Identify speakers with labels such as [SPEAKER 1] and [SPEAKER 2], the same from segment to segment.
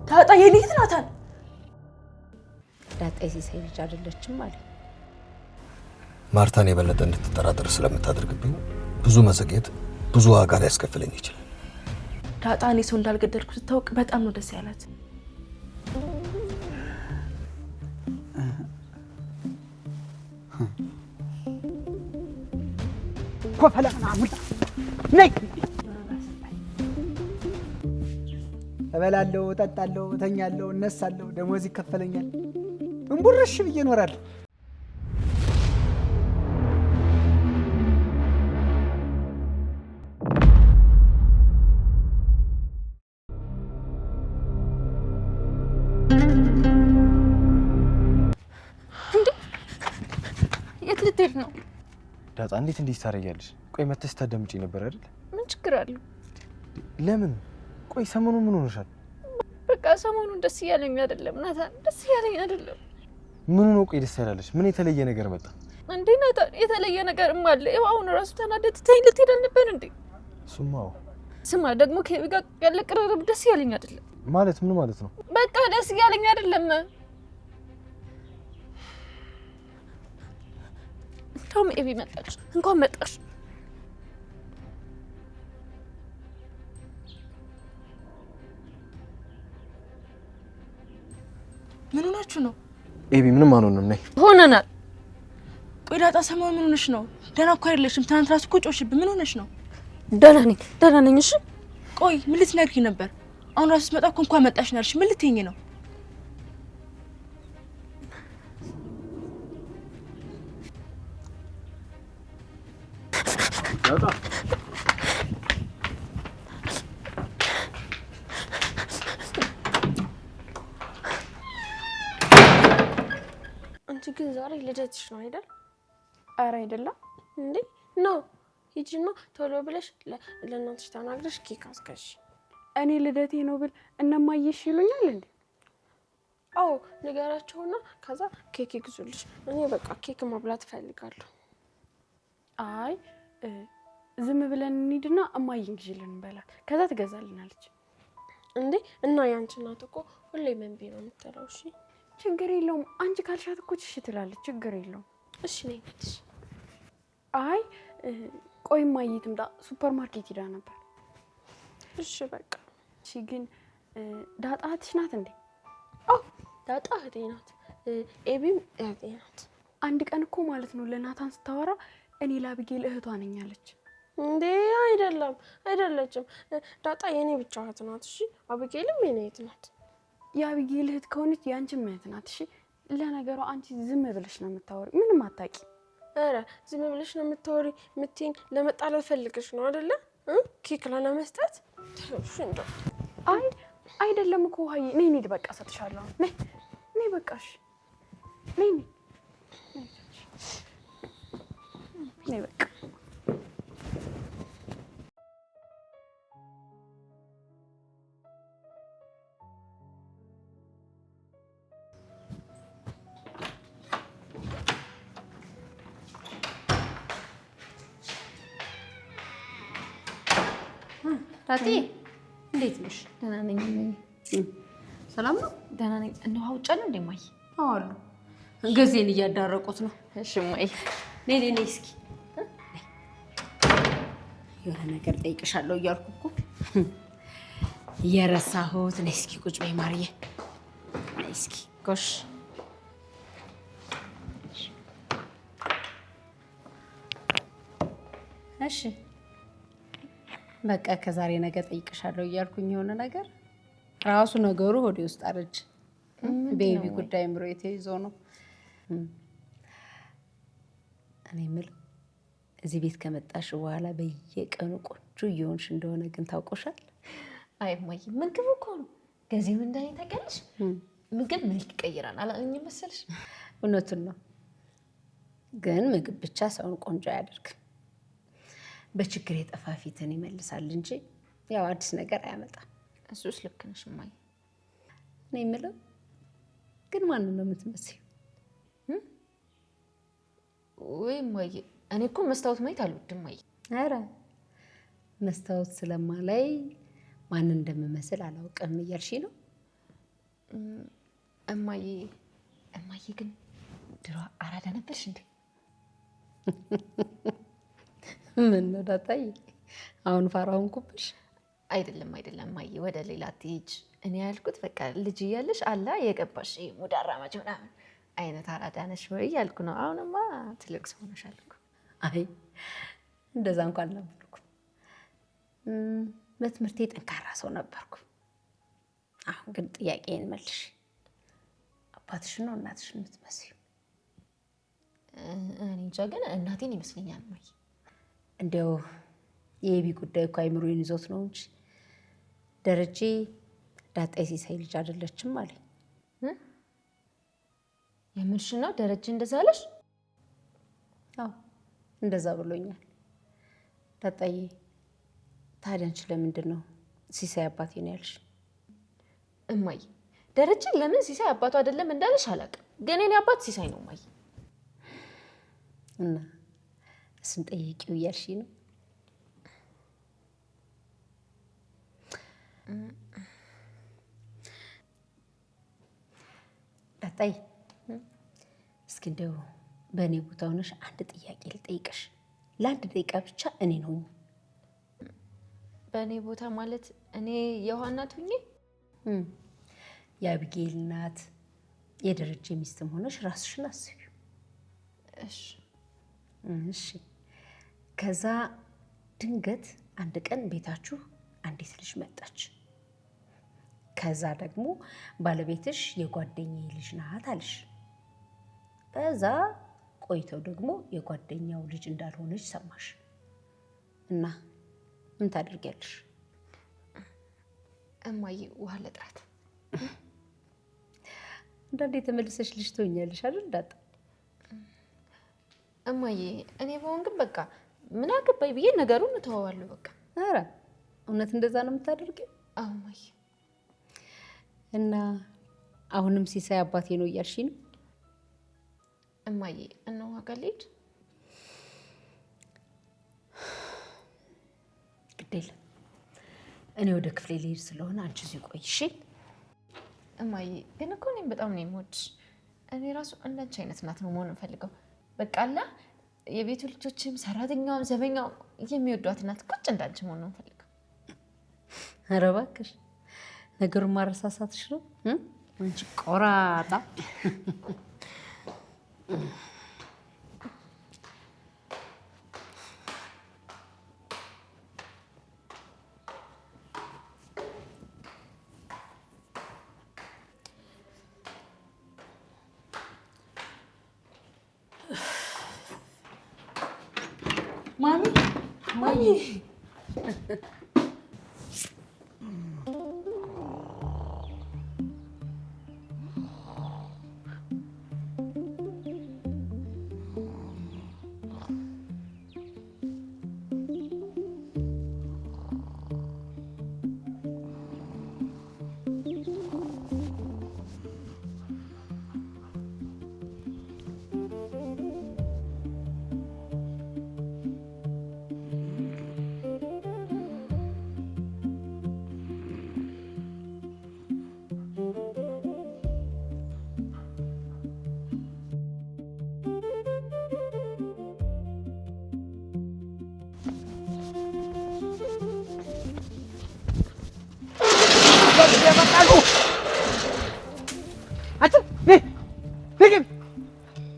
[SPEAKER 1] ዳጣ የኔ እህት ናታን።
[SPEAKER 2] ዳጣ የሲሳይ ልጅ አይደለችም ማለት
[SPEAKER 3] ማርታን የበለጠ እንድትጠራጠር ስለምታደርግብኝ ብዙ መዘግየት ብዙ ዋጋ ሊያስከፍለኝ ይችላል።
[SPEAKER 1] ዳጣ እኔ ሰው እንዳልገደልኩ ስታውቅ በጣም ነው ደስ ያላት።
[SPEAKER 4] ኮፈለና ሙጣ ነይ እበላለሁ፣ እጠጣለሁ፣ እተኛለሁ፣ እነሳለሁ፣ ደሞዝ ይከፈለኛል። እንቡርሽ ብዬ እኖራለሁ።
[SPEAKER 1] የት ልትሄድ ነው?
[SPEAKER 5] ዳጣ እንዴት እንዲህ ታረጊያለሽ? ቆይ መተሽ ታዳምጪ ነበር አይደል?
[SPEAKER 1] ምን ችግር አለው?
[SPEAKER 5] ለምን? ቆይ ሰሞኑን ምን ሆነሻል?
[SPEAKER 1] በቃ ሰሞኑን ደስ እያለኝ አይደለም ናታን፣ ደስ እያለኝ አይደለም።
[SPEAKER 5] ምን ነው? ቆይ ደስ ያላለሽ ምን የተለየ ነገር መጣ
[SPEAKER 1] እንዴ? ናታን የተለየ ነገርም አለ። ይኸው አሁን ራሱ ተናደድ ተይ ልትሄድ አልነበር እንዴ?
[SPEAKER 5] ሱማው
[SPEAKER 1] ስማ ደግሞ ከቤቢ ጋር ያለ ቅርርብ ደስ እያለኝ አይደለም።
[SPEAKER 5] ማለት ምን ማለት ነው?
[SPEAKER 1] በቃ ደስ እያለኝ አይደለም። እንደውም ኤቢ መጣች። እንኳን መጣሽ። ምን ሆናችሁ ነው?
[SPEAKER 5] ኤቢ ምንም አልሆንም። ነይ
[SPEAKER 1] ሆነናል። ቆይ ዳጣ ሰሞኑን ምን ሆነሽ ነው? ደህና እኮ አይደለሽም። ትናንት ራሱ እኮ ጮሽብኝ። ምን ሆነሽ ነው? ደህና ነኝ። እሺ ቆይ ምን ልትነግሪኝ ነበር? አሁን ራሱ ስትመጣ እኮ እንኳን መጣሽ ነው ያልሽ። ምን ልትይኝ ነው?
[SPEAKER 5] ዳጣ
[SPEAKER 6] አንቺ ግን ዛሬ ልደትሽ ነው አይደል?
[SPEAKER 1] ኧረ አይደለም
[SPEAKER 6] እንዴ ነው። ሂጂና ቶሎ ብለሽ ለእናትሽ ተናግረሽ ኬክ አስገዢ።
[SPEAKER 1] እኔ ልደቴ ነው ብል እነማየሽ ይሉኛል እንዴ?
[SPEAKER 6] አዎ ንገራቸውና ከዛ ኬክ ይግዙልሽ። እኔ በቃ ኬክ ማብላት እፈልጋለሁ።
[SPEAKER 1] አይ ዝም ብለን እንሂድና እማዬን ግዢልን እንበላት፣ ከዛ ትገዛልናለች።
[SPEAKER 6] እንዴ እና ያንቺ እናት እኮ ሁሌ መንቢ ነው የምትለው። እሺ
[SPEAKER 1] ችግር የለውም። አንቺ ካልሻት እኮ እሺ ትላለች። ችግር የለውም።
[SPEAKER 6] እሺ ነይ ነሽ።
[SPEAKER 1] አይ ቆይ እማዬ ትምጣ፣ ሱፐር ማርኬት ሄዳ ነበር።
[SPEAKER 6] እሺ በቃ
[SPEAKER 1] እሺ። ግን ዳጣ እህትሽ ናት እንዴ?
[SPEAKER 6] አዎ ዳጣ እህቴ ናት። ኤቢም እህቴ ናት።
[SPEAKER 1] አንድ ቀን እኮ ማለት ነው ለናታን ስታወራ እኔ ለአቢጌል እህቷ ነኝ አለች።
[SPEAKER 6] እንዴ አይደለችም። ዳጣ የኔ ብቻ እህት ናት። እሺ አቢጌልም የኔ እህት ናት።
[SPEAKER 1] የአቢጌል እህት ከሆነች ያንቺም እህት ናት። እሺ ለነገሩ አንቺ ዝም ብለሽ ነው የምታወሪ፣ ምንም አታውቂ።
[SPEAKER 6] ኧረ ዝም ብለሽ ነው የምታወሪ የምትይኝ ለመጣላት ፈልገሽ ነው አይደለ? ኬክ ላለመስጠት። እሺ እንደው
[SPEAKER 1] አይ አይደለም እኮ ሀይ ነይ እንሂድ፣ በቃ እሰጥሻለሁ። ነይ በቃሽ፣ ነይ በቃ
[SPEAKER 2] ታቲ እንዴት ነሽ?
[SPEAKER 1] ደህና ነኝ።
[SPEAKER 2] ሰላም ነው?
[SPEAKER 1] ደህና ነኝ። እነው አውጫ ነው እንዴ ማይ?
[SPEAKER 2] አሉ ገዜን እያዳረቁት ነው።
[SPEAKER 1] እሺ ማይ
[SPEAKER 2] ነይ እስኪ የሆነ ነገር ጠይቅሻለሁ እያልኩ እኮ የረሳሁት። ነይ እስኪ ቁጭ በይ ማርዬ። ነይ እስኪ ጎሽ። እሺ በቃ ከዛሬ ነገ ጠይቅሻለሁ እያልኩኝ የሆነ ነገር ራሱ ነገሩ ሆዴ ውስጥ አረጅ። ቤቢ ጉዳይ ምሮ የተይዞ ነው። እኔ የምለው እዚህ ቤት ከመጣሽ በኋላ በየቀኑ ቆንጆ እየሆንሽ እንደሆነ ግን ታውቆሻል?
[SPEAKER 1] አይ ማይ ምግብ እኮ ነው። ገዜም እንዳይ ታውቂያለሽ? ምግብ መልክ ይቀይራል አላኝ መሰልሽ?
[SPEAKER 2] እውነቱን ነው። ግን ምግብ ብቻ ሰውን ቆንጆ አያደርግም። በችግር የጠፋ ፊትን ይመልሳል እንጂ ያው አዲስ ነገር አያመጣም።
[SPEAKER 1] እሱስ ልክ ነሽ ማይ።
[SPEAKER 2] እኔ የምለው ግን ማንን ነው የምትመስይው?
[SPEAKER 1] ወይ ማይ እኔ እኮ መስታወት ማየት አልወድም ማይ።
[SPEAKER 2] ኧረ መስታወት ስለማላይ ማን እንደምመስል አላውቅም እያልሽ ነው?
[SPEAKER 7] እማዬ ግን ድሮ አራዳ ነበርሽ እንዴ?
[SPEAKER 2] ምን ነው ዳጣዬ አሁን ፋራውን ኩብሽ?
[SPEAKER 7] አይደለም እማዬ፣ ወደ ሌላ አትሂጂ። እኔ ያልኩት በቃ ልጅ እያለሽ አላ የገባሽ ሙዳራማጅ ምናምን አይነት አራዳ ነሽ ወይ ያልኩ ነው። አሁንማ ትልቅ ሰው ሆነሻል እኮ።
[SPEAKER 2] አይ እንደዛ እንኳን አልነበርኩም። በትምህርቴ ጠንካራ ሰው ነበርኩ። አሁን ግን ጥያቄን መልሽ። አባትሽን ነው እናትሽን የምትመስይው?
[SPEAKER 7] እኔ እንጃ ግን እናቴን ይመስለኛል እማዬ።
[SPEAKER 2] እንዲያው የኤቢ ጉዳይ እኮ አይምሮዬን ይዞት ነው እንጂ ደረጀ ዳጣዬ ሲሳይ ልጅ አይደለችም አለኝ።
[SPEAKER 7] የምርሽ ነው? ደረጀ እንደዛ አለሽ?
[SPEAKER 2] አዎ እንደዛ ብሎኛል። ዳጣዬ ታዲያ አንቺ ለምንድን ነው ሲሳይ አባቴ ነው ያልሽ?
[SPEAKER 7] እማዬ ደረጀ ለምን ሲሳይ አባቱ አይደለም እንዳለሽ አላውቅም፣ ግን እኔ አባት ሲሳይ ነው እማዬ።
[SPEAKER 2] እና እሱን ጠይቂው እያልሽ ነው? ዳጣዬ እስኪ እንደው በእኔ ቦታ ሆነሽ አንድ ጥያቄ ልጠይቅሽ፣ ለአንድ ደቂቃ ብቻ እኔ ነው።
[SPEAKER 7] በእኔ ቦታ ማለት እኔ የውሃ እናት ሁኜ?
[SPEAKER 2] የአቢጌል እናት የደረጀ ሚስትም ሆነሽ ራስሽን አስቢው። እሺ። ከዛ ድንገት አንድ ቀን ቤታችሁ አንዲት ልጅ መጣች። ከዛ ደግሞ ባለቤትሽ የጓደኛዬ ልጅ ናት አልሽ። ከዛ ቆይተው ደግሞ የጓደኛው ልጅ እንዳልሆነች ሰማሽ እና ምን ታደርጊያለሽ?
[SPEAKER 7] እማዬ ውሃ ለጥራት።
[SPEAKER 2] አንዳንዴ ተመልሰሽ ልጅ ትሆኛለሽ አይደል ዳጣ?
[SPEAKER 7] እማዬ እኔ በሆን ግን በቃ ምን አገባኝ ብዬ ነገሩን እተወዋለሁ በቃ።
[SPEAKER 2] ኧረ እውነት እንደዛ ነው የምታደርጊው?
[SPEAKER 7] አዎ እማዬ።
[SPEAKER 2] እና አሁንም ሲሳይ አባቴ ነው እያልሽ ነው?
[SPEAKER 7] እማዬ እና ውሃ ጋር ልሂድ?
[SPEAKER 2] ግድ የለም እኔ ወደ ክፍሌ ልሄድ ስለሆነ አንቺ እዚህ ቆይ እሺ?
[SPEAKER 7] እማዬ ግን እኮ እኔም በጣም ነው የምወድሽ። እኔ ራሱ እንዳንቺ አይነት እናት ነው መሆን የምፈልገው። በቃ አላ የቤቱ ልጆችም ሰራተኛውም ዘበኛውም የሚወዷት እናት ቁጭ እንዳንቺ መሆን ነው የምፈልገው።
[SPEAKER 2] ኧረ እባክሽ ነገሩን ማረሳሳትሽ ነው አንቺ ቆራጣ።
[SPEAKER 1] ማሚ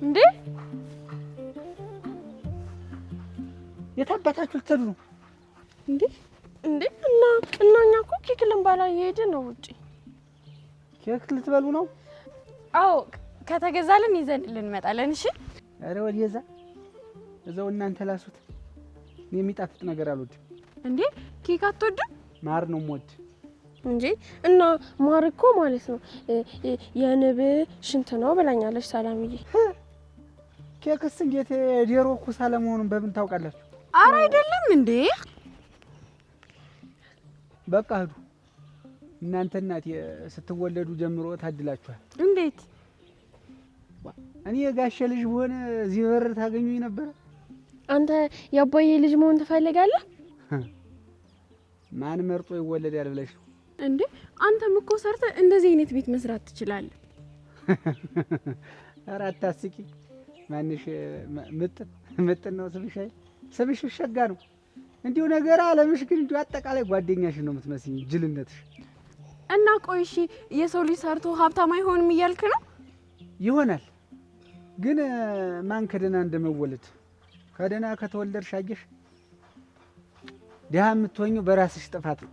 [SPEAKER 4] እንዴ የታባታችሁ ልትሉ ነው
[SPEAKER 6] እንዴ? እና እኛ እኮ ኬክ ልንበላ እየሄድን ነው ውጪ።
[SPEAKER 4] ኬክ ልትበሉ ነው?
[SPEAKER 1] አዎ ከተገዛልን ይዘን እንመጣለን። እሺ
[SPEAKER 4] ኧረ ወዲያዛ እዛው እናንተ ላሱት። እኔ የሚጣፍጥ ነገር አልወድም።
[SPEAKER 6] እንዴ ኬክ አትወድም?
[SPEAKER 4] ማር ነው የምወድ
[SPEAKER 6] እንጂ እና ማር እኮ ማለት ነው የንብ ሽንት ነው ብላኛለች ሰላምዬ።
[SPEAKER 4] ኬክስ እንዴት ዴሮ እኮ ሳለመሆኑን በምን ታውቃላችሁ?
[SPEAKER 1] ኧረ አይደለም እንዴ።
[SPEAKER 4] በቃ ሂዱ እናንተ። እናት ስትወለዱ ጀምሮ ታድላችኋል።
[SPEAKER 1] እንዴት?
[SPEAKER 4] እኔ የጋሼ ልጅ ብሆን እዚህ በር ታገኙኝ ነበር።
[SPEAKER 6] አንተ የአባዬ ልጅ መሆን ትፈልጋለህ?
[SPEAKER 4] ማን መርጦ ይወለዳል ብለሽ ነው
[SPEAKER 6] እንዴ? አንተም እኮ ሰርተህ እንደዚህ አይነት ቤት መስራት ትችላለህ።
[SPEAKER 4] ኧረ አታስቂ። ማንሽ ምጥን ነው ስምሽ? ስምሽ ሸጋ ነው። እንዲሁ ነገር አለምሽ ግን እንዲሁ አጠቃላይ ጓደኛሽን ነው የምትመስኝ ጅልነትሽ።
[SPEAKER 6] እና ቆይ እሺ የሰው ልጅ ሰርቶ ሀብታም አይሆንም እያልክ ነው?
[SPEAKER 4] ይሆናል ግን ማን ከደህና እንደመወለድ ከደህና ከተወለድሽ አየሽ፣ ድሀ የምትሆኚው በራስሽ ጥፋት ነው።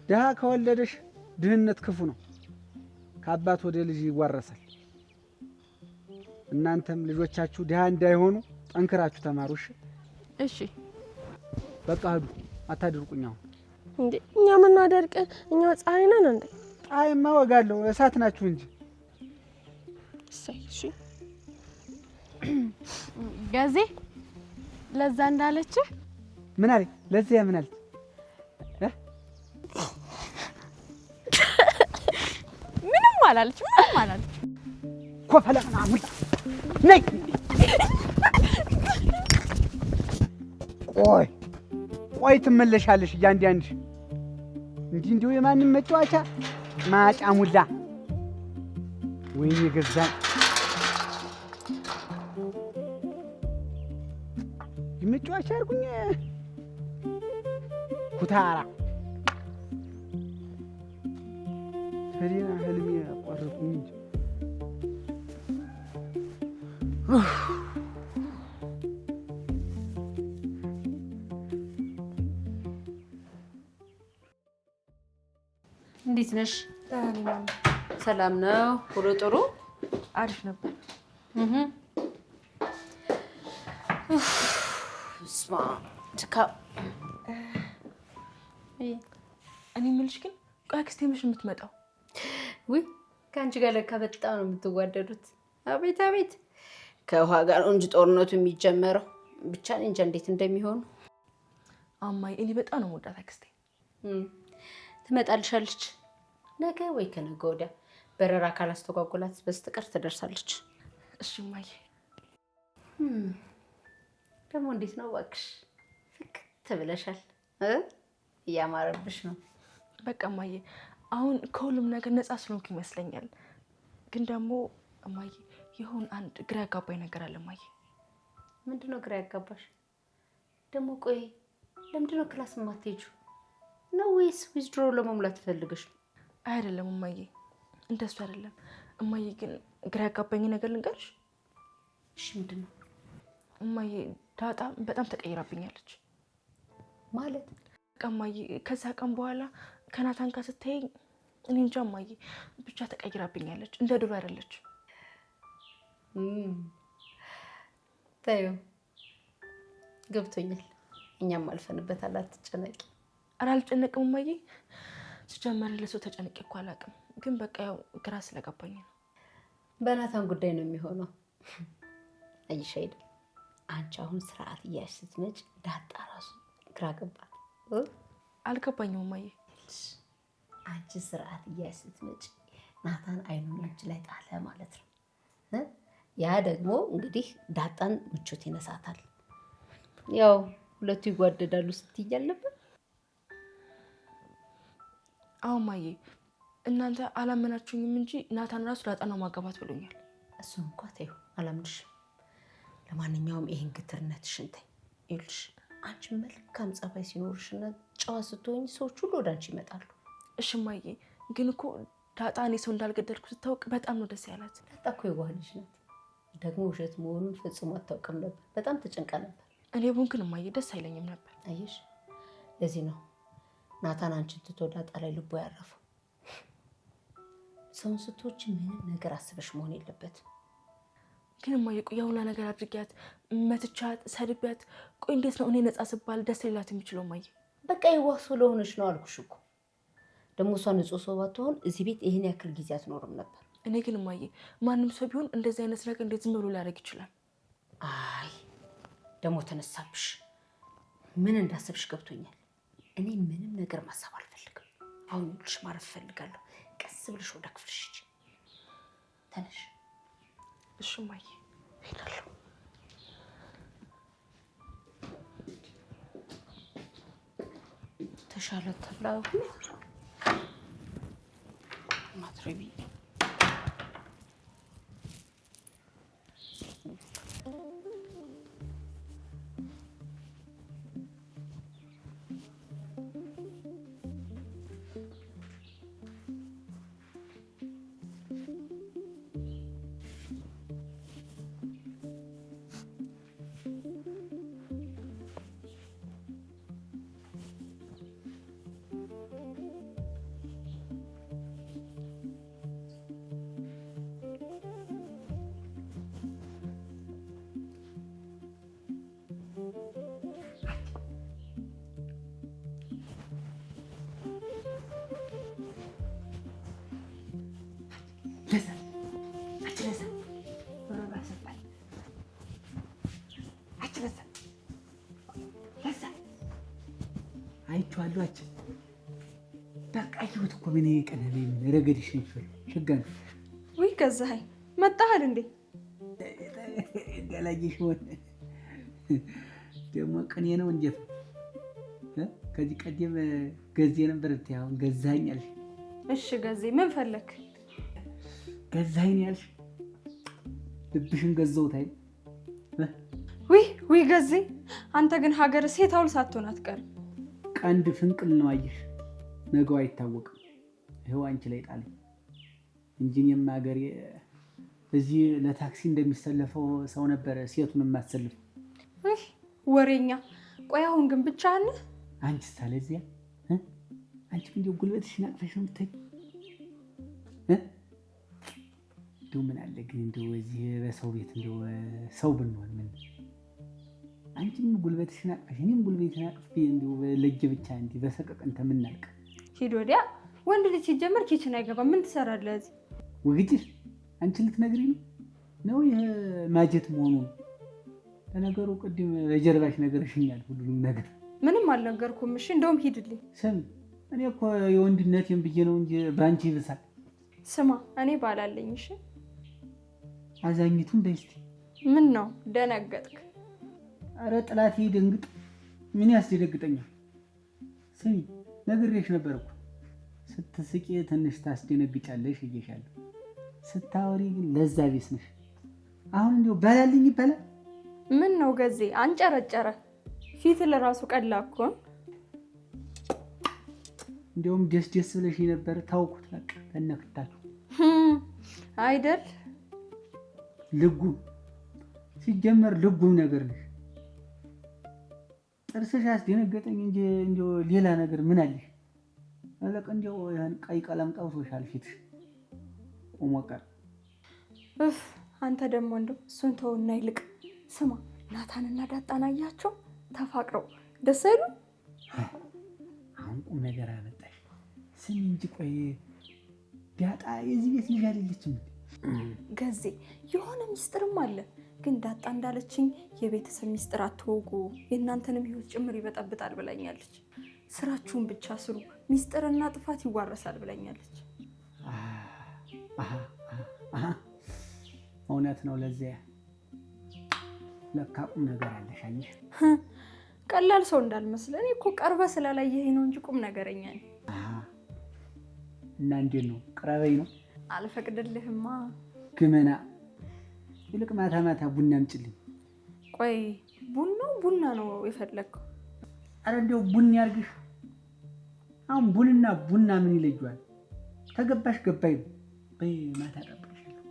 [SPEAKER 4] ድሀ ከወለደሽ ድህነት ክፉ ነው፣ ከአባት ወደ ልጅ ይዋረሳል። እናንተም ልጆቻችሁ ድሀ እንዳይሆኑ ጠንክራችሁ ተማሩሽ።
[SPEAKER 6] እሺ
[SPEAKER 4] በቃ ሂዱ፣ አታድርቁኝ። አሁን
[SPEAKER 6] እንዴ እኛ ምናደርቅ? እኛ ፀሐይ ነን እንዴ?
[SPEAKER 4] ፀሐይማ ወጋለሁ፣ እሳት ናችሁ እንጂ።
[SPEAKER 6] እሺ ገዜ ለዛ እንዳለች
[SPEAKER 4] ምን አለኝ? ለዚያ ምን አለች?
[SPEAKER 6] ምንም አላለች፣ ምንም አላለች።
[SPEAKER 4] ኮፈለ ምናምን ነይ። ቆይ ትመለሻለሽ እያንዳንድሽ። እንዲሁ የማንም መጫወቻ ማጫሙላ ወይኔ ገዛኝ መጫወቻ አድርጉኝ ኩታራ ህሊና ህልሜ አቋረጥኩኝ እንጂ
[SPEAKER 2] እንዴት ነሽ? ሰላም ነው? ሁሉ ጥሩ?
[SPEAKER 1] አሪፍ ነበር።
[SPEAKER 2] ስማ
[SPEAKER 1] እኔ የምልሽ ግን ቆይ አክስቴ መች ነው የምትመጣው?
[SPEAKER 2] ውይ ከአንቺ ጋር ለካ በጣም ነው የምትዋደዱት። አቤት አቤት፣ ከውሃ ጋር ነው እንጂ ጦርነቱ የሚጀመረው። ብቻ እኔ እንጃ እንዴት እንደሚሆኑ።
[SPEAKER 1] አማዬ እኔ በጣም ነው የምወዳት አክስቴ።
[SPEAKER 2] ትመጣልሻለች ነገ ወይ ከነገ ወዲያ፣ በረራ ካላስተጓጎላት በስተቀር ትደርሳለች።
[SPEAKER 1] እሺ እማዬ።
[SPEAKER 2] ደግሞ እንዴት ነው እባክሽ? ፍክት ብለሻል። እያማረብሽ ነው።
[SPEAKER 1] በቃ እማዬ አሁን ከሁሉም ነገር ነፃ ስለሆንኩ ይመስለኛል። ግን ደግሞ እማዬ ይሁን አንድ ግራ ያጋባኝ ነገር አለ እማዬ።
[SPEAKER 2] ምንድን ነው ግራ ያጋባሽ ደግሞ? ቆይ ለምንድን ነው ክላስ የማትሄጂው? ነው ወይስ ዊዝድሮ ለመሙላት ፈልገሽ ነው?
[SPEAKER 1] አይደለም እማዬ፣ እንደሱ አይደለም እማዬ። ግን ግራ ያጋባኝ ነገር ልንገርሽ።
[SPEAKER 2] እሺ ምንድን ነው?
[SPEAKER 1] እማዬ ዳጣ በጣም ተቀይራብኛለች።
[SPEAKER 2] ማለት?
[SPEAKER 1] በቃ እማዬ ከዛ ቀን በኋላ ከናታን ጋር ስትይኝ እኔ እንጃ እማዬ፣ ብቻ ተቀይራብኛለች። እንደ ድሮ አይደለች።
[SPEAKER 2] ታዩ ገብቶኛል። እኛም አልፈንበታል። አትጨነቂ።
[SPEAKER 1] ኧረ አልጨነቅም እማዬ። ሲጀመር ለሰው ተጨንቄ እኮ አላውቅም። ግን በቃ ያው ግራ ስለገባኝ ነው።
[SPEAKER 2] በናታን ጉዳይ ነው የሚሆነው። አይሽ አይደል? አንቺ አሁን ስርዓት እያልሽ ስትመጪ ዳጣ ራሱ ግራ ገባት።
[SPEAKER 1] አልገባኝም እማዬ።
[SPEAKER 2] አንቺ ስርዓት እያልሽ ስትመጪ ናታን አይኑን አንቺ ላይ ጣለ ማለት ነው። ያ ደግሞ እንግዲህ ዳጣን ምቾት ይነሳታል። ያው ሁለቱ ይጓደዳሉ ስትይ አልነበር?
[SPEAKER 1] አዎ እማዬ፣ እናንተ አላመናችሁኝም እንጂ ናታን ራሱ ዳጣን ነው ማጋባት ብሎኛል።
[SPEAKER 2] እሱን እንኳን ተይው፣ አላምንሽም። ለማንኛውም ይሄን ግትርነትሽን ተይ። ይኸውልሽ አንቺ መልካም ጸባይ ሲኖርሽና ጨዋ ስትሆኝ ሰዎች ሁሉ ወደ አንቺ ይመጣሉ።
[SPEAKER 1] እሺ እማዬ፣ ግን እኮ ዳጣ እኔ ሰው እንዳልገደልኩ ስታውቅ በጣም ነው ደስ ያላት።
[SPEAKER 2] ዳጣ እኮ የዋህ ልጅ ናት። ደግሞ ውሸት መሆኑን ፈጽሞ አታውቅም ነበር። በጣም ተጨንቃ ነበር።
[SPEAKER 1] እኔ ቡንክን እማዬ ደስ አይለኝም ነበር።
[SPEAKER 2] አየሽ፣ ለዚህ ነው ናታን አንቺን ትቶ ዳጣ ላይ ልቦ ያረፈው። ሰውን ስትወጪ ምንም ነገር አስበሽ መሆን የለበትም።
[SPEAKER 1] ግን እማዬ ቆይ የሁላ ነገር አድርጊያት፣ መትቻት፣ ሰድቢያት፣ ቆይ እንዴት ነው እኔ ነፃ ስባል ደስ ሊላት የሚችለው? እማዬ
[SPEAKER 2] በቃ የዋህ ስለሆነች ነው አልኩሽ እኮ። ደግሞ እሷ ንጹህ ሰው ባትሆን እዚህ ቤት ይህን ያክል ጊዜ አትኖርም ነበር።
[SPEAKER 1] እኔ ግን እማዬ ማንም ሰው ቢሆን እንደዚህ አይነት ነገር እንዴት ዝም ብሎ ሊያደርግ ይችላል?
[SPEAKER 2] አይ ደግሞ ተነሳብሽ። ምን እንዳሰብሽ ገብቶኛል። እኔ ምንም ነገር ማሰብ አልፈልግም። አሁን ልሽ ማረፍ እፈልጋለሁ። ቀስ ብለሽ ወደ ክፍልሽ ሂጂ። ተነሽ።
[SPEAKER 1] እሺ እማዬ፣ እሄዳለሁ።
[SPEAKER 2] ተሻለ ተብላ ማትረቢ
[SPEAKER 4] አይቼዋለሁ። በቃ ይሁት እኮ ምን ቀለለ ረገድሽ ይፈል ሸጋን
[SPEAKER 6] ወይ ገዛኸኝ መጣሃል እንዴ?
[SPEAKER 4] ገላጅሽ ሆነ ደግሞ ቅኔ ነው እንዴት? ከዚህ ቀደም ገዜ ነበር አሁን ገዛኸኝ አልሽ።
[SPEAKER 6] እሺ ገዜ ምን ፈለክ?
[SPEAKER 4] ገዛኸኝ ያልሽ ልብሽን ገዘውት አይደል?
[SPEAKER 6] ወይ ገዜ አንተ ግን ሀገር ሴት አውል ሳትሆን አትቀርም።
[SPEAKER 4] ቀንድ ፍንቅል ነው አየሽ፣ ነገው አይታወቅም። ይኸው አንቺ ላይ ጣለኝ እንጂ እኔም ሀገሬ እዚህ ለታክሲ እንደሚሰለፈው ሰው ነበር ሴቱን የማትሰልፍ።
[SPEAKER 6] ወሬኛ። ቆይ አሁን ግን ብቻህን ነህ?
[SPEAKER 4] አንቺ ሳለዚያ አንቺ እንዲሁ ጉልበትሽን አቅፈሽ ነው የምትተኝ? እንደው ምን አለ ግን እንደው እዚህ በሰው ቤት እንደው ሰው ብንሆን ምን አንቺም ጉልበትሽን አቅፈሽ እኔም ጉልበቴን አቅፌ እንደው ለእጅ ብቻ እንዲህ በሰቀቀን ተምናልቅ።
[SPEAKER 6] ሂድ ወዲያ። ወንድ ልጅ ሲጀመር ኪችን አይገባም። ምን ትሰራለህ እዚህ?
[SPEAKER 4] ወግጅሽ አንቺ ልትነግሪኝ ነው ይሄ ማጀት መሆኑ ነው? ለነገሩ ቅድም በጀርባሽ ነገርሽኛል ሁሉንም ነገር።
[SPEAKER 6] ምንም አልነገርኩም። እሺ እንደውም ሂድልኝ።
[SPEAKER 4] ስም እኔ እኮ የወንድነቴን ብዬ ነው እንጂ ባንቺ ይብሳል።
[SPEAKER 6] ስማ እኔ ባላለኝ። እሺ
[SPEAKER 4] አዛኝቱን በስቲ
[SPEAKER 6] ምን ነው ደነገጥክ?
[SPEAKER 4] አረ ጥላቴ ደንግጥ። ምን ያስደነግጠኛል? ስሚ ነግሬሽ ነበር እኮ ስትስቂ ትንሽ ታስደነግጫለሽ እየሻለሁ፣ ስታወሪ ግን ለዛ ቢስ ነሽ። አሁን እንደው ባላልኝ ይባላል።
[SPEAKER 6] ምን ነው ገዜ አንጨረጨረ? ፊት ለራሱ ቀላ እኮ።
[SPEAKER 4] እንደውም ደስ ደስ ብለሽ ነበር። ታውኩት በቃ ተነክታችሁ
[SPEAKER 6] አይደል?
[SPEAKER 4] ልጉም ሲጀመር ልጉም ነገር ነሽ። ጥርስሽ ያስደነገጠኝ እንጂ እንደው ሌላ ነገር ምን አለሽ? አለቀ እንደው ያን ቀይ ቀለም ቀውሶሻል ፊትሽ ቆሞ ቀር።
[SPEAKER 6] አንተ ደግሞ እንደው እሱን ተውና ይልቅ ስማ፣ ናታንና ዳጣን አያቸው ተፋቅረው ደስ አይሉ?
[SPEAKER 4] አሁን ቁም ነገር አመጣሽ። ስሚ እንጂ ቆይ ዳጣ የዚህ ቤት ልጅ አይደለችም
[SPEAKER 6] ገዜ? የሆነ ሚስጥርም አለ። ግን ዳጣ እንዳለችኝ የቤተሰብ ሚስጥር አትወጉ፣ የእናንተንም ህይወት ጭምር ይበጠብጣል ብላኛለች። ስራችሁን ብቻ ስሩ፣ ሚስጥርና ጥፋት ይዋረሳል ብላኛለች።
[SPEAKER 4] እውነት ነው። ለዚያ ለካ ቁም ነገር አለሽ። አየሽ
[SPEAKER 6] ቀላል ሰው እንዳልመስል። እኔ እኮ ቀርበ ስላላየኸኝ ነው እንጂ ቁም ነገረኛ ነኝ።
[SPEAKER 4] እና እንዴት ነው ቅረበኝ ነው?
[SPEAKER 6] አልፈቅድልህማ
[SPEAKER 4] ግመና። ይልቅ ማታ ማታ ቡና አምጪልኝ።
[SPEAKER 6] ቆይ ቡና ነው የፈለግከው?
[SPEAKER 4] አረ እንደው ቡና ያርግሽ። አሁን ቡንና ቡና ምን ይለያል? ተገባሽ ገባኝ ነው። በይ ማታ ጠብቅሻለሁ።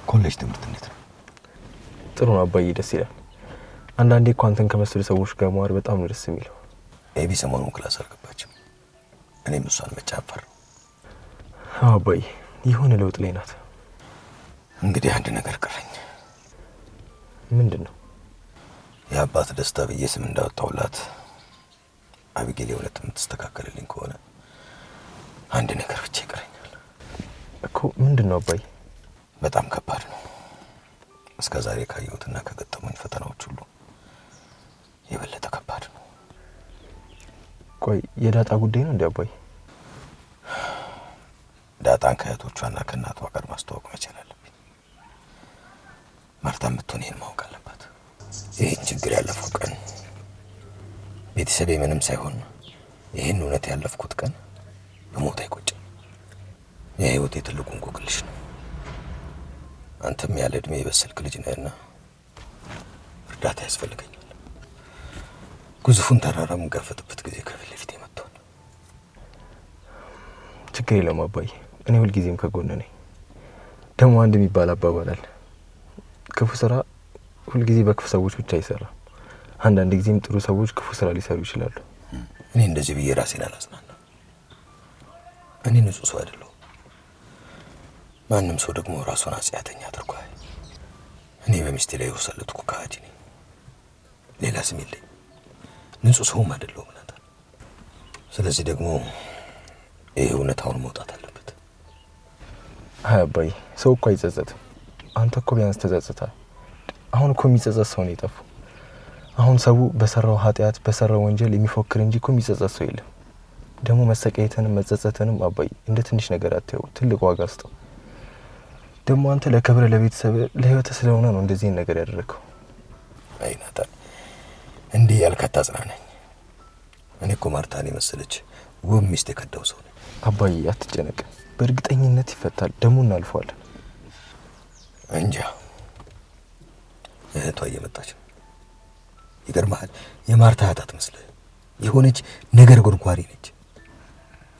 [SPEAKER 3] ኮሌጅ ትምህርት እንዴት ነው?
[SPEAKER 5] ጥሩ ነው አባዬ፣ ደስ ይላል። አንዳንዴ እኮ አንተን ከመሰሉ ሰዎች ጋር መዋል በጣም ነው ደስ የሚለው።
[SPEAKER 3] ኤቢ ሰሞኑን ክላስ አልገባችም። እኔም እሷን መጫፈር።
[SPEAKER 5] አዎ አባዬ፣ የሆነ ለውጥ ላይ ናት።
[SPEAKER 3] እንግዲህ አንድ ነገር ቀረኝ።
[SPEAKER 5] ምንድን ነው?
[SPEAKER 3] የአባት ደስታ ብዬ ስም እንዳወጣውላት አቢጌል የእውነት የምትስተካከልልኝ ከሆነ አንድ ነገር ብቻ ይቀረኛል
[SPEAKER 5] እኮ። ምንድን ነው አባዬ?
[SPEAKER 3] በጣም ከባድ ነው። እስከ ዛሬ ካየሁትና ከገጠሙኝ ፈተናዎች ሁሉ የበለጠ ከባድ ነው።
[SPEAKER 5] ቆይ የዳጣ ጉዳይ ነው እንዴ አባዬ?
[SPEAKER 3] ዳጣን ከእህቶቿና ከእናቷ ጋር ማስተዋወቅ መቻል አለብኝ። ማርታ የምትሆን ይሄን ማወቅ አለባት። ይህን ችግር ያለፈው ቀን ቤተሰቤ ምንም ሳይሆን ይህን እውነት ያለፍኩት ቀን በሞት አይቆጭም። የህይወቴ ትልቁ እንቆቅልሽ ነው። አንተም ያለ እድሜ የበሰልክ ልጅ ነህና እርዳታ ያስፈልገኛል። ግዙፉን ተራራ የምጋፈጥበት ጊዜ ከፊት ለፊቴ መጥቷል።
[SPEAKER 5] ችግር የለም አባዬ፣ እኔ ሁልጊዜም ከጎን ነኝ። ደግሞ አንድ የሚባል አባባል አለ፣ ክፉ ስራ ሁልጊዜ በክፉ ሰዎች ብቻ አይሰራም። አንዳንድ ጊዜም ጥሩ ሰዎች ክፉ ስራ ሊሰሩ ይችላሉ።
[SPEAKER 3] እኔ እንደዚህ ብዬ ራሴን አላጽናናም። እኔ ንጹህ ሰው አይደለሁ። ማንም ሰው ደግሞ ራሱን አጽያተኛ አድርጓል። እኔ በሚስቴ ላይ የወሰለትኩ ከሃዲ ነኝ። ሌላ ስም የለኝ። ንጹህ ሰውም አይደለሁም ናታ። ስለዚህ ደግሞ ይሄ እውነታውን መውጣት አለበት።
[SPEAKER 5] አይ አባዬ፣ ሰው እኮ አይጸጸትም። አንተ እኮ ቢያንስ ተጸጽተሃል። አሁን እኮ የሚጸጸት ሰው ነው የጠፋው። አሁን ሰው በሰራው ኃጢአት በሰራው ወንጀል የሚፎክር እንጂ እኮ የሚጸጸት ሰው የለም። ደግሞ መሰቃየትንም መጸጸትንም አባዬ እንደ ትንሽ ነገር አትየው፣ ትልቅ ዋጋ ስጠው። ደግሞ አንተ ለክብረ ለቤተሰብ ለህይወት ስለሆነ ነው እንደዚህ ነገር ያደረከው።
[SPEAKER 3] አይ ናታን፣ እንዲህ ያልካት አጽናናኝ። እኔ እኮ ማርታን የመሰለች ውብ ሚስት የከዳው ሰው ነኝ።
[SPEAKER 5] አባዬ አትጨነቅ፣ በእርግጠኝነት ይፈታል። ደግሞ እናልፈዋለን።
[SPEAKER 3] እንጃ እህቷ እየመጣች ነው። ይገርምሃል፣ የማርታ እህት አትመስልህ። የሆነች ነገር ጎርጓሪ ነች።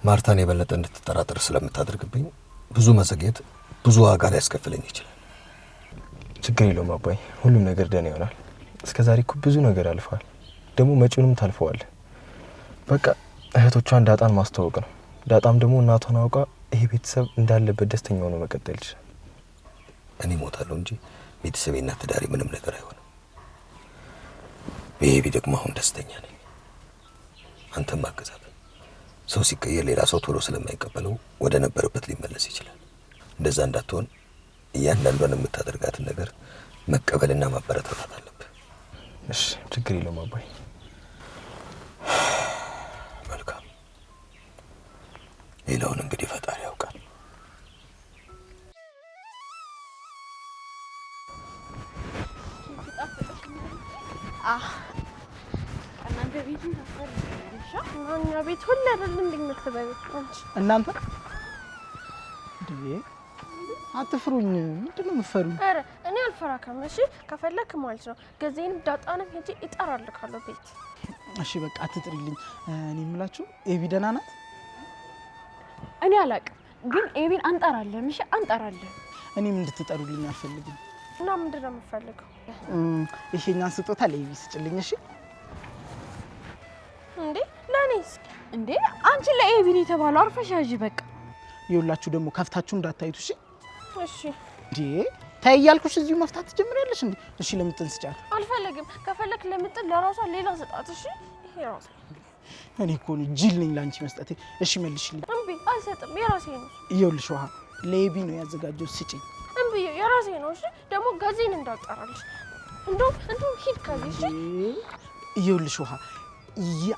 [SPEAKER 3] ማርታን የበለጠ እንድትጠራጠር ስለምታደርግብኝ ብዙ መዘግየት ብዙ ዋጋ ሊያስከፍለኝ ይችላል።
[SPEAKER 5] ችግር የለውም አባይ፣ ሁሉም ነገር ደህና ይሆናል። እስከዛሬ እኮ ብዙ ነገር አልፈዋል። ደግሞ መጪውንም ታልፈዋለህ። በቃ እህቶቿን ዳጣን ማስተዋወቅ ነው። ዳጣም ደግሞ እናቷን አውቃ ይሄ ቤተሰብ እንዳለበት ደስተኛ ሆኖ መቀጠል ይችላል።
[SPEAKER 3] እኔ ሞታለሁ እንጂ ቤተሰቤና ትዳሬ ምንም ነገር አይሆንም። ቤቢ ደግሞ አሁን ደስተኛ ነኝ። አንተም ማገዛት። ሰው ሲቀየር ሌላ ሰው ቶሎ ስለማይቀበለው ወደ ነበረበት ሊመለስ ይችላል። እንደዛ እንዳትሆን እያንዳንዷን የምታደርጋትን ነገር መቀበልና ማበረታታት አለብህ።
[SPEAKER 5] እሺ፣ ችግር የለውም አባይ።
[SPEAKER 3] መልካም። ሌላውን እንግዲህ ፈጣሪ ያውቃል።
[SPEAKER 8] እኛ ቤት ሁሌ አይደል እንደምትበይ
[SPEAKER 4] እናንተ አትፍሩኝ። ምንድነው የምትፈሩኝ?
[SPEAKER 8] ኧረ እኔ አልፈራከም። እሺ ከፈለክ ማለት ነው ገዜንም ዳጣንም ሄጄ እጠራልካለሁ ቤት።
[SPEAKER 4] እሺ በቃ አትጥሪልኝ። እኔ የምላችሁ ኤቢ ደህና ናት?
[SPEAKER 1] እኔ አላቅም፣ ግን ኤቢን አንጠራለን። እሺ አንጠራለን።
[SPEAKER 4] እኔም እንድትጠሩልኝ አልፈልግም።
[SPEAKER 8] እና ምንድነው የምፈልገው?
[SPEAKER 4] ይሄኛን ስጦታ ለኤቢ ስጭልኝ። እሺ
[SPEAKER 8] እንዴ ለኔስ?
[SPEAKER 1] እንዴ አንቺ ለኤቢ ነው የተባለው። አርፈሽ ያዢ በቃ።
[SPEAKER 4] ይኸውላችሁ ደግሞ ከፍታችሁ እንዳታዩት። እሺ
[SPEAKER 8] እሺ።
[SPEAKER 4] እንዴ ታይ እያልኩሽ እዚሁ መፍታት ትጀምሪያለሽ እንዴ? እሺ ለምጥን ስጫት።
[SPEAKER 8] አልፈልግም። ከፈለክ ለምጥን ለራሷ ሌላ ስጣት። እሺ ይሄ ራሷ።
[SPEAKER 4] እኔ እኮ ነው ጅል ነኝ ላንቺ መስጠቴ። እሺ መልሽልኝ።
[SPEAKER 8] እምቢ አልሰጥም። የራሴ ነው።
[SPEAKER 4] ይኸውልሽ ውሃ ለኤቢ ነው ያዘጋጀው። ስጪኝ።
[SPEAKER 8] እምቢ የራሴ ነው። እሺ ደግሞ ጋዜን እንዳጣራልሽ። እንደው ሂድ ከዚህ። እሺ
[SPEAKER 4] ይኸውልሽ ውሃ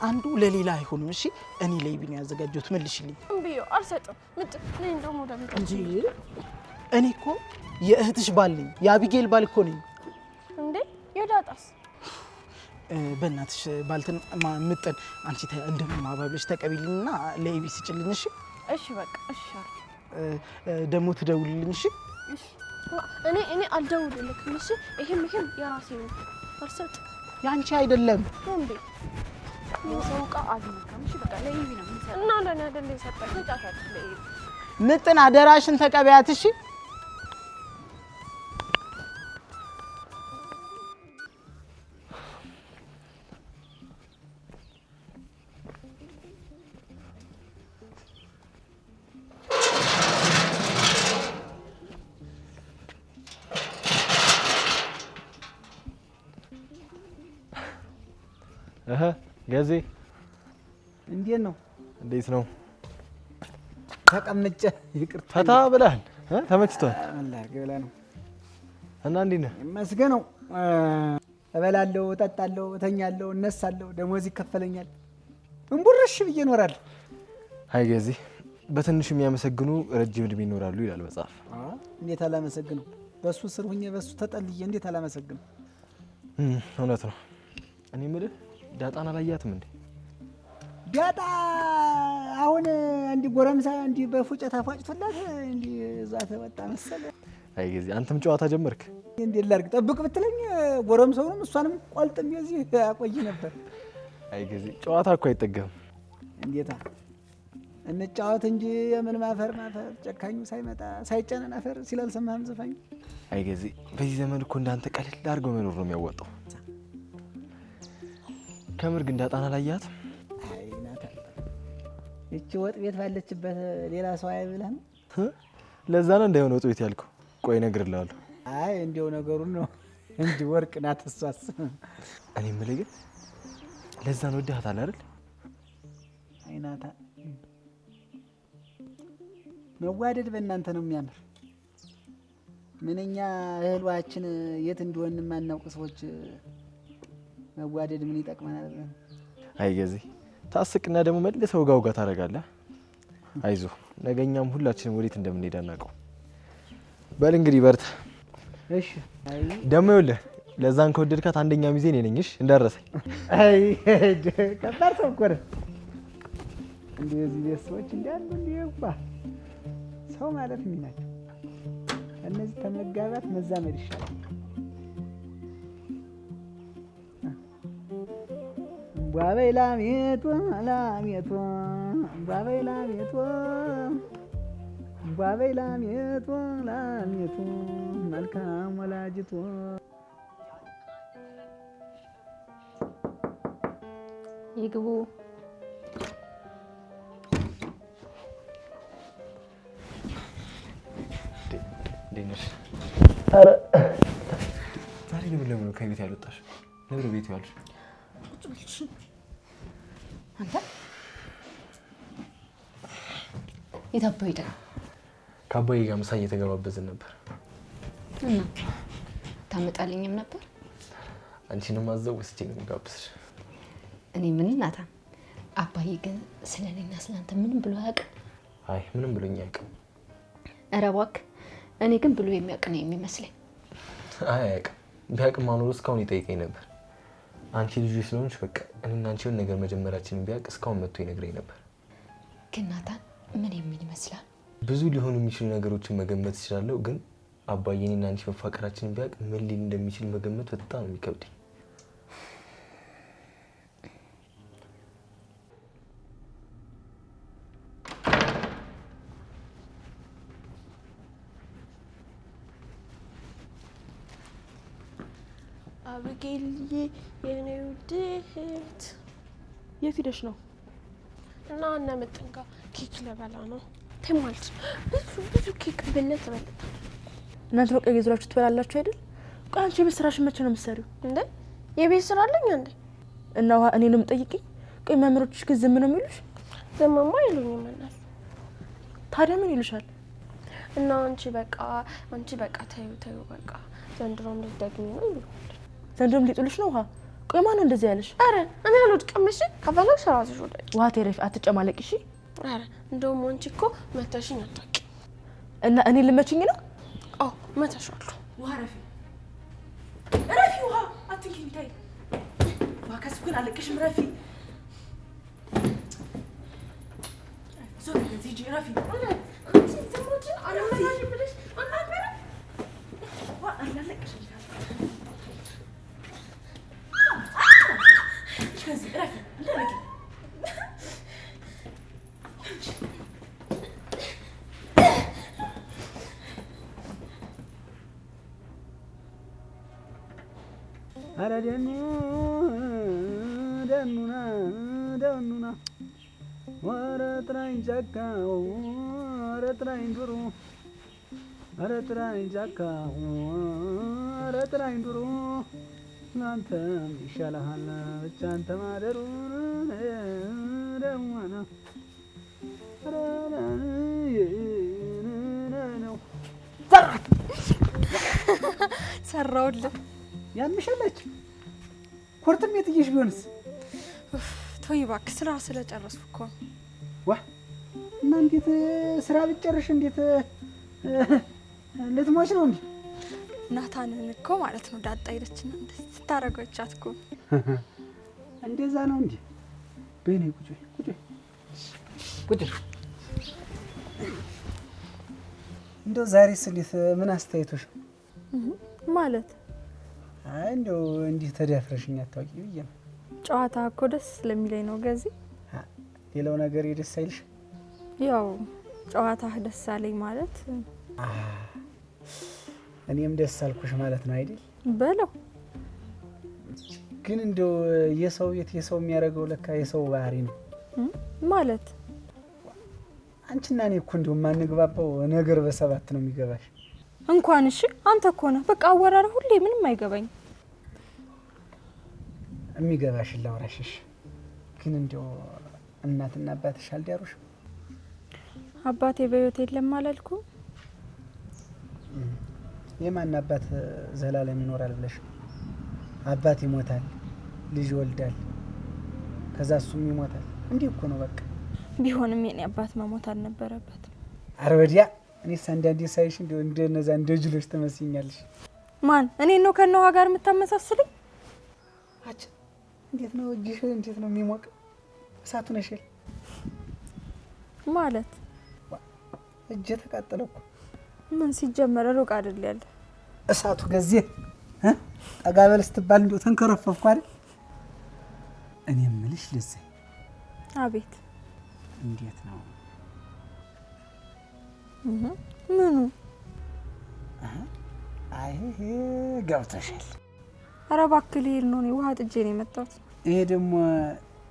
[SPEAKER 4] አንዱ ለሌላ አይሆንም። እሺ እኔ ለኤቢ ነው ያዘጋጀሁት። መልሽልኝ።
[SPEAKER 8] እምቢ አልሰጥም። ምጥን ነኝ ደግሞ ለምጥን
[SPEAKER 4] እንጂ እኔ እኮ የእህትሽ ባል ነኝ። የአቢጌል ባል እኮ ነኝ።
[SPEAKER 8] እንዴ የዳጣስ?
[SPEAKER 4] በእናትሽ ባልትን ምጥን አንቺ እንደምን ማባብለሽ ተቀቢልኝና ለኤቢ ስጭልኝ። እሺ
[SPEAKER 8] እሺ በቃ እሺ።
[SPEAKER 4] ደግሞ ትደውልልኝ። እሺ
[SPEAKER 8] እኔ አልደውልልክም። እሺ ይሄም የራሴ ነው። አልሰጥም።
[SPEAKER 4] ያንቺ አይደለም
[SPEAKER 8] እንዴ
[SPEAKER 1] የሰው ዕቃ አግኝተም። እሺ በቃ ለኤቢ ነው የምንሰጠው።
[SPEAKER 8] እና ለኔ አይደል የሰጠኝ? ተጫፋት ለኤቢ
[SPEAKER 4] ምጥን አደራሽን ተቀበያት። እሺ
[SPEAKER 5] ገዜ
[SPEAKER 4] እንዴት ነው?
[SPEAKER 5] እንዴት ነው?
[SPEAKER 4] ተቀምጬ ይቅርታ።
[SPEAKER 5] ፈታ ብለሃል? ተመችቷል?
[SPEAKER 4] አላህ ገላ ነው
[SPEAKER 5] እና እንዴት ነህ?
[SPEAKER 4] ይመስገነው። እበላለሁ፣ እጠጣለሁ፣ እተኛለሁ፣ እነሳለሁ፣ ደሞዝ ይከፈለኛል። እንቡርሽ ብዬ እኖራለሁ።
[SPEAKER 5] አይ ገዚ በትንሹ የሚያመሰግኑ ረጅም እድሜ ይኖራሉ ይላል መጽሐፍ።
[SPEAKER 4] እንዴት አላመሰግነው? በሱ ስር ሁኜ በሱ ተጠልዬ እንዴት አላመሰግነው?
[SPEAKER 5] እውነት ነው። እኔ የምልህ ዳጣን አላያትም እንዴ?
[SPEAKER 4] ዳጣ አሁን እንዲህ ጎረምሳ እንዲህ በፉጨት አፏጭቶላት እንዲህ እዛ ተወጣ መሰለ።
[SPEAKER 5] አይ ገዚ አንተም ጨዋታ ጀመርክ።
[SPEAKER 4] እንዴት ላድርግ? ጠብቅ ብትለኝ ጎረምሳውንም እሷንም ቆልጥም እዚህ አቆይ ነበር።
[SPEAKER 5] አይ ገዚ ጨዋታ እኮ አይጠገም።
[SPEAKER 4] እንዴታ እንጫወት እንጂ የምን ማፈር ጨካኙ ሳይመጣ ሳይጨነን አፈር ሲል አልሰማህም ዘፋኙ?
[SPEAKER 5] አይ ገዚ በዚህ ዘመን እኮ እንዳንተ ቀለል አድርገው መኖር ነው የሚያወጣው። ከምር ግን ዳጣን አላያትም?
[SPEAKER 4] አይ ናታ እቺ ወጥ ቤት ባለችበት ሌላ ሰው አይብላም።
[SPEAKER 5] ለዛ ነው እንዳይሆን ወጥ ቤት ያልከው። ቆይ እነግርልሃለሁ።
[SPEAKER 4] አይ እንዲያው ነገሩን ነው እንጂ ወርቅ ናት እሷስ።
[SPEAKER 5] እኔ የምልህ ግን ለዛ ነው ወድሃታል አይደል?
[SPEAKER 4] አይ ናታ መዋደድ በእናንተ ነው የሚያምር። ምንኛ እህሏችን የት እንደሆነ የማናውቅ ሰዎች መዋደድ ምን ይጠቅመናል?
[SPEAKER 5] አይ ገዚ ታስቅና ደግሞ መልሰው ጋውጋ ታደርጋለህ። አይዞህ ነገኛም ሁላችንም ወዴት እንደምንሄድ አናውቀው። በል እንግዲህ በርታ።
[SPEAKER 4] እሺ
[SPEAKER 5] ደግሞ ይኸውልህ ለዛን ከወደድካት አንደኛ ሚዜ እኔ ነኝ። እሺ እንዳረሰኝ።
[SPEAKER 4] አይ ከባድ ሰው እኮ ነህ። እንደዚህ ቤት ሰዎች እንዳሉ እንዲያውባ ሰው ማለት ምን ናቸው? እነዚህ ተመጋባት መዛመድ ይሻላል። ባበይ ላሜቶ ላሜቶ ባበይ ላሜቶ ባበይ ላሜቶ ላሜቶ መልካም ወላጅቶ
[SPEAKER 6] ይግቡ።
[SPEAKER 5] ዲነሽ ዛሬ ለምን ከቤት ያልወጣሽ? ለምን ቤት ያልሽ?
[SPEAKER 2] አንተ የታባይ ሄደ?
[SPEAKER 5] ከአባዬ ጋር ምሳ እየተገባበዝን ነበር።
[SPEAKER 2] እና ታመጣልኝም ነበር?
[SPEAKER 5] አንቺንም አዘው ወስጄ ነው የምጋብዝሽ።
[SPEAKER 2] እኔ ምን ናታ አባዬ ግን ስለኔና ስለአንተ ምንም ብሎ አያውቅም?
[SPEAKER 5] አይ ምንም ብሎኝ አያውቅም።
[SPEAKER 2] ኧረ እባክህ እኔ ግን ብሎ የሚያውቅ ነው የሚመስለኝ።
[SPEAKER 5] አይ አያውቅም። ቢያውቅም ማኖሩ እስካሁን ይጠይቀኝ ነበር። አንቺ ልጅ ስለሆንሽ በቃ እኔና አንቺ የሆነ ነገር መጀመራችንን ቢያውቅ እስካሁን መጥቶ ይነግረኝ ነበር።
[SPEAKER 2] ግን ናታን ምን የሚል ይመስላል?
[SPEAKER 5] ብዙ ሊሆኑ የሚችሉ ነገሮችን መገመት እችላለሁ። ግን አባዬ እኔና አንቺ መፋቀራችንን ቢያውቅ ምን ሊል እንደሚችል መገመት በጣም ነው የሚከብደኝ።
[SPEAKER 8] አብጌልዬ የኔ ውድ እህት
[SPEAKER 1] የት ሄደሽ ነው?
[SPEAKER 8] እና እነ ምጥን ጋር ኬክ ልበላ ነው። ተማልት ብዙ ኬክ ብለት ተበልታ
[SPEAKER 1] እናንተ በቃ የዙራችሁ ትበላላችሁ አይደል? ቆይ አንቺ የቤት ስራሽን መቼ ነው የምትሰሪው?
[SPEAKER 8] እንዴ የቤት ስራ አለኝ እንዴ?
[SPEAKER 1] እና እኔንም ጠይቂኝ። ቆይ መምህሮችሽ ግን ዝም ነው የሚሉሽ?
[SPEAKER 8] ዝምማ አይሉኝም እነሱ።
[SPEAKER 1] ታዲያ ምን ይሉሻል?
[SPEAKER 8] እና አንቺ በቃ ተዩ በቃ ዘንድሮም ልትደግሚ ነው ይሉኛል።
[SPEAKER 1] ዘንድሮም ሊጥሉሽ ነው? ውሃ ቆይ ማነው እንደዚህ ያለሽ?
[SPEAKER 8] አረ እኔ አልወድቅም። እሺ ከፈለግሽ ራስሽ ወደቂ።
[SPEAKER 1] ውሃ ተረፍ አትጨማለቂ። እሺ
[SPEAKER 8] አረ እንደውም አንቺ እኮ መተሽኝ አታውቂ።
[SPEAKER 1] እና እኔ ልመችኝ ነው?
[SPEAKER 8] አዎ መተሻለሁ።
[SPEAKER 1] ውሃ ረፊ ውሃ አትንኪኝ። ታይ ውሃ ከስኩን አለቅሽም። ረፊ ዞር ከዚህ ጂ ረፊ
[SPEAKER 8] አንቺ ዘሞች አለማሽ ብለሽ አናገረ
[SPEAKER 1] ውሃ አላለቅሽም። ከዚህ ረፊ እንደረቂ
[SPEAKER 4] አረ ደኑና ወረ ጥራኝ ጫካው ወረ ጥራኝ ዱሩ ወረ ጥራኝ ጫካው ወረ ጥራኝ ዱሩ አንተም ይሻልሃል ብቻ አንተ ማደሩ ደሙና
[SPEAKER 6] ሰራውልህ
[SPEAKER 4] ያምሻለች ኩርትም የትዬሽ ቢሆንስ
[SPEAKER 6] ተወኝ እባክህ፣ ስራ ስለጨረስኩ እኮ።
[SPEAKER 4] ዋ እና እንዴት ስራ ብትጨርሽ እንዴት ልትሞች ነው እንዴ?
[SPEAKER 6] ናታንን እኮ ማለት ነው ዳጣ ሄደችና ስታረገቻት እኮ።
[SPEAKER 4] እንደዛ ነው እንዴ? በእኔ ቁጭ እንደው ዛሬስ እንዴት ምን አስተያየቶሽ
[SPEAKER 6] ማለት?
[SPEAKER 4] አይ እንደው እንዲህ ተዳፍረሽኝ አታውቂ ብዬ ነው።
[SPEAKER 6] ጨዋታ እኮ ደስ ስለሚለኝ ነው ገዚ።
[SPEAKER 4] ሌላው ነገር ደስ አይልሽ?
[SPEAKER 6] ያው ጨዋታህ ደስ አለኝ ማለት
[SPEAKER 4] እኔም ደስ አልኩሽ ማለት ነው አይደል?
[SPEAKER 6] በለው
[SPEAKER 4] ግን እንደው የሰው ቤት የሰው የሚያደርገው ለካ የሰው ባህሪ ነው
[SPEAKER 6] ማለት።
[SPEAKER 4] አንቺና እኔ እኮ እንደው የማንግባባው ነገር በሰባት ነው የሚገባሽ።
[SPEAKER 6] እንኳን እሺ አንተ እኮ ነህ በቃ አወራረ ሁሌ ምንም አይገባኝ።
[SPEAKER 4] የሚገባሽ ላውራሽሽ። ግን እንደው እናትና አባትሽ አልዳሩሽም?
[SPEAKER 6] አባቴ በህይወት የለም አላልኩ?
[SPEAKER 4] የማን አባት ዘላለም ይኖራል ብለሽ? አባት ይሞታል፣ ልጅ ይወልዳል፣ ከዛ እሱም ይሞታል። እንዲህ እኮ ነው በቃ።
[SPEAKER 6] ቢሆንም የኔ አባት መሞት አልነበረበት።
[SPEAKER 4] ኧረ ወዲያ እኔስ አንዳንዴ ሳይሽ እንደው እንደነዛ እንደ ጅሎች ትመስይኛለሽ።
[SPEAKER 6] ማን? እኔ ነው ከነዋ ጋር የምታመሳስልኝ?
[SPEAKER 4] አጭ እንዴት ነው እጅሽ እንዴት ነው የሚሞቅ? እሳቱ ነሽል
[SPEAKER 6] ማለት
[SPEAKER 4] እጄ ተቃጠለ እኮ።
[SPEAKER 6] ምን ሲጀመር ሩቅ አይደል ያለ
[SPEAKER 4] እሳቱ ገዜ ጠጋ በል ስትባል እንደው ተንከረፈፍኩ አይደል? እኔ የምልሽ ልዘ
[SPEAKER 6] አቤት።
[SPEAKER 4] እንዴት ነው
[SPEAKER 6] ምኑ?
[SPEAKER 4] አይ ገብተሻል።
[SPEAKER 6] ኧረ እባክህ ልሄድ ነው። እኔ ውሃ ጥጄ ነው የመጣሁት።
[SPEAKER 4] ይሄ ደግሞ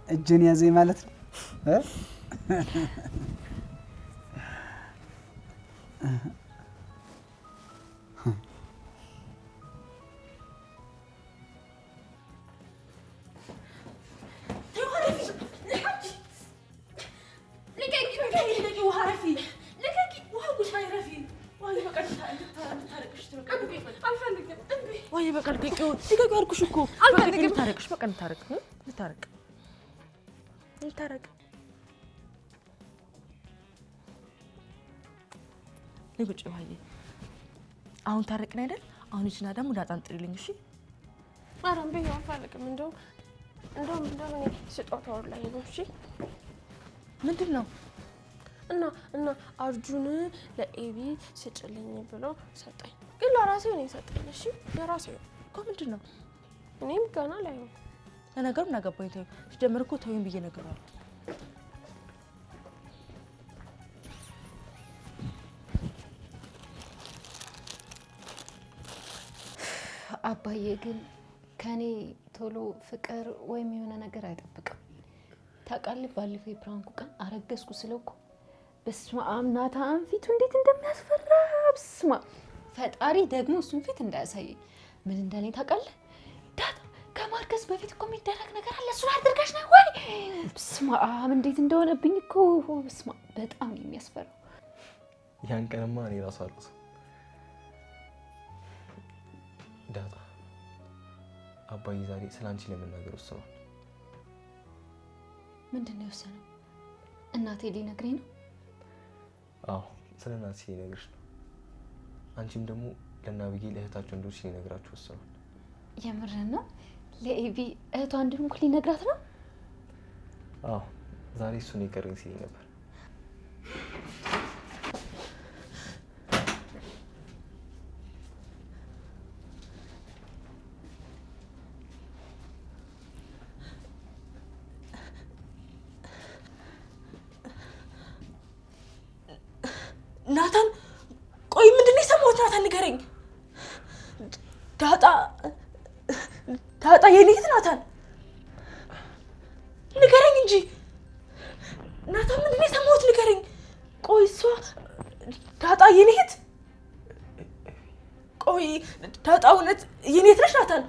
[SPEAKER 4] እጄን ያዘኝ ማለት ነው።
[SPEAKER 1] ወይ በቃ ልቀቂው አልኩሽ እኮ። አልፈልግም። ታረቅሽ በቃ ልታረቅ ልቁጭ ባዬ። አሁን ታረቅን አይደል? አሁን እጅና ደግሞ ዳጣን ጥሪልኝ እሺ?
[SPEAKER 8] አራም ቢሆን አልፈልግም። እንደውም እኔ ስጦታው ላይ ነው እሺ?
[SPEAKER 1] ምንድን ነው?
[SPEAKER 8] እና አርጁን ለኤቢ ስጭልኝ ብሎ ሰጠኝ። ግን ለራሴ ነው የሰጠኝ። እሺ ለራሴ
[SPEAKER 1] እኮ። ምንድን ነው?
[SPEAKER 8] እኔም ገና ላይ ነው
[SPEAKER 1] ለነገሩ እናገባኝ። ተይው ሲጀምር እኮ ተይው ብዬ ነገራለሁ።
[SPEAKER 2] አባዬ ግን ከኔ ቶሎ ፍቅር ወይም የሆነ ነገር አይጠብቅም። ታውቃለህ ባለፈው የፕራንኩ ቀን አረገዝኩ ስለው እኮ በስመ አብ ናታን ፊቱ እንዴት እንደሚያስፈራ በስመ አብ። ፈጣሪ ደግሞ እሱን ፊት እንዳያሳየኝ። ምን እንዳለኝ ታውቃለህ? ዳጣ ከማርገዝ በፊት እኮ የሚደረግ ነገር አለ፣ እሱን አድርጋሽ ነው ወይ? በስመ አብ እንዴት እንደሆነብኝ እኮ በስመ አብ በጣም ነው የሚያስፈራው።
[SPEAKER 5] ያን ቀንማ እኔ ራሱ አልኩት ዳጣ አባዬ ዛሬ ስላንቺ ለመናገር ወስኗል።
[SPEAKER 2] ምንድን ነው የወሰነው? እናቴ ሊነግረኝ ነው?
[SPEAKER 5] አዎ ስለ እናትሽ ሊነግርሽ ነው። አንቺም ደግሞ ለናብዬ ለእህታቸው እንደሆነች ሊነግራችሁ ወስኗል።
[SPEAKER 2] የምርህን ነው? ለኤቢ እህቷ እንደሆንኩ ሊነግራት ነው?
[SPEAKER 5] አዎ ዛሬ እሱን የቀረኝ ሲለኝ ነበር።
[SPEAKER 1] ናታን ቆይ ምንድን ነው የሰማሁት? ናታን ንገረኝ። ዳጣ የኔ እህት ናታን ንገረኝ እንጂ ናታን ምንድን ነው የሰማሁት? ንገረኝ። ቆይ እሷ ዳጣ የኔ እህት? ቆይ ዳጣ እውነት የኔ እህት ነሽ ናታን?